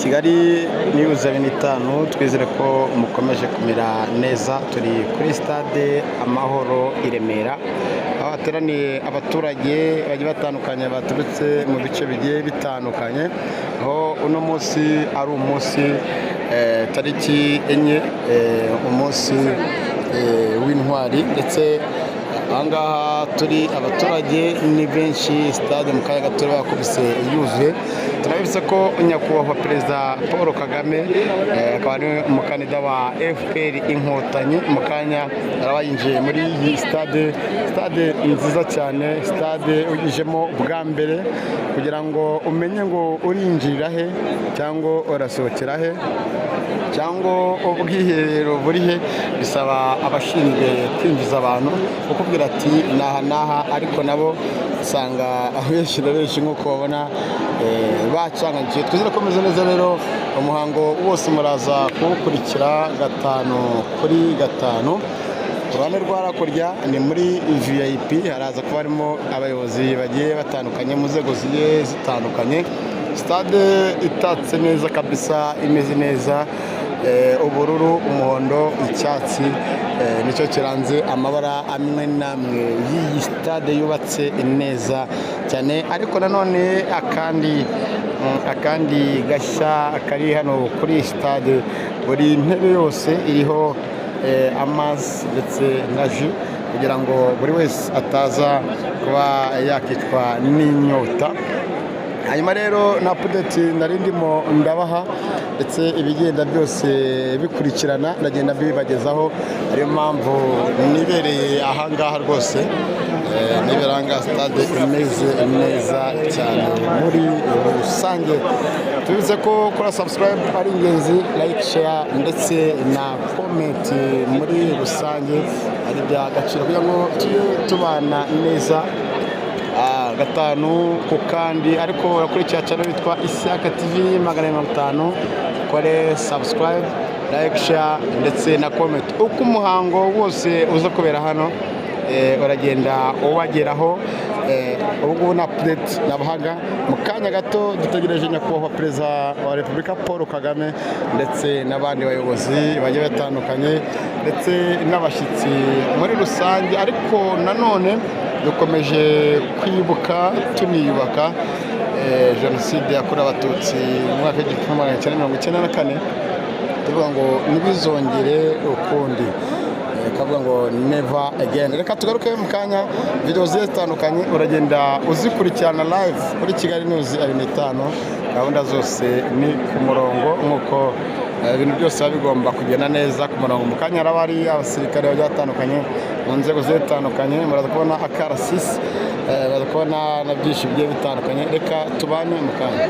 Kigali News 25 twizere ko mukomeje kumera neza. Turi kuri stade Amahoro i Remera, aho hateraniye abaturage bagiye batandukanye baturutse mu bice bigiye bitandukanye, aho uno munsi ari umunsi tariki enye, umunsi w'intwari, ndetse ahangaha turi abaturage ni benshi. Stade mu kanya gato bakubise yuzuye. Turabibutsa ko nyakubahwa Perezida Paul Kagame akaba ari umukandida wa FPR Inkotanyi, mu kanya araba yinjiye muri iyi stade nziza cyane, stade ugijemo bwa mbere kugira ngo umenye ngo urinjirira he cyangwa urasohokera he cyangwa ubwiherero buri he. Bisaba abashinzwe kwinjiza abantu kukubwira ati naha, ariko nabo usanga abenshi na benshi nk'uko babona bacangagiye. Twizere ko meze neza rero, umuhango wose muraza kuwukurikira 5/5. Uruhande rwa hakurya ni muri VIP, haraza kuba harimo abayobozi bagiye batandukanye mu nzego zigiye zitandukanye. Stade itatse neza kabisa, imeze neza, ubururu, umuhondo, icyatsi, nicyo kiranze amabara amwe n'amwe y'iyi stade yubatse neza cyane. Ariko nanone akandi gashya kari hano kuri stade, buri ntebe yose iriho amazi ndetse na ji, kugira ngo buri wese ataza kuba yakicwa n'inyota. Hanyuma rero na update nari ndimo ndabaha, ndetse ibigenda byose bikurikirana ndagenda bibagezaho. Ariyo mpamvu nibereye ahangaha rwose, niberanga stade imeze neza cyane muri rusange. Tubize ko kora subscribe ari ingenzi, like, share ndetse na comment muri rusange ari bya gaciro kugira ngo tubana neza 5 ku kandi. Ariko urakurikira channel yitwa Ishyaka TV 550, kore subscribe, like, share ndetse na comment. Uko umuhango wose uza kubera hano uragenda ubageraho. Ubu na update nabahaga mu kanya gato. Dutegereje nyakubahwa Perezida wa Repubulika Paul Kagame ndetse n'abandi bayobozi bagiye batandukanye, ndetse n'abashyitsi muri rusange. Ariko nanone dukomeje kwibuka tuniyubaka jenoside yakorewe abatutsi mu mwaka w'1994, tuvuga ngo ntibizongere ukundi, kavuga ngo never again. Reka tugaruke mu kanya, video zigiye zitandukanye uragenda uzikurikirana live kuri Kigali News 25. Gahunda zose ni ku murongo, nk'uko ibintu byose bigomba kugenda neza ku murongo. Mu kanya haraba hari abasirikare bagiye batandukanye mu nzego zitandukanye, muraza kubona akarasisi, baraza kubona na byinshi bigiye bitandukanye. Reka tubane mu kanya.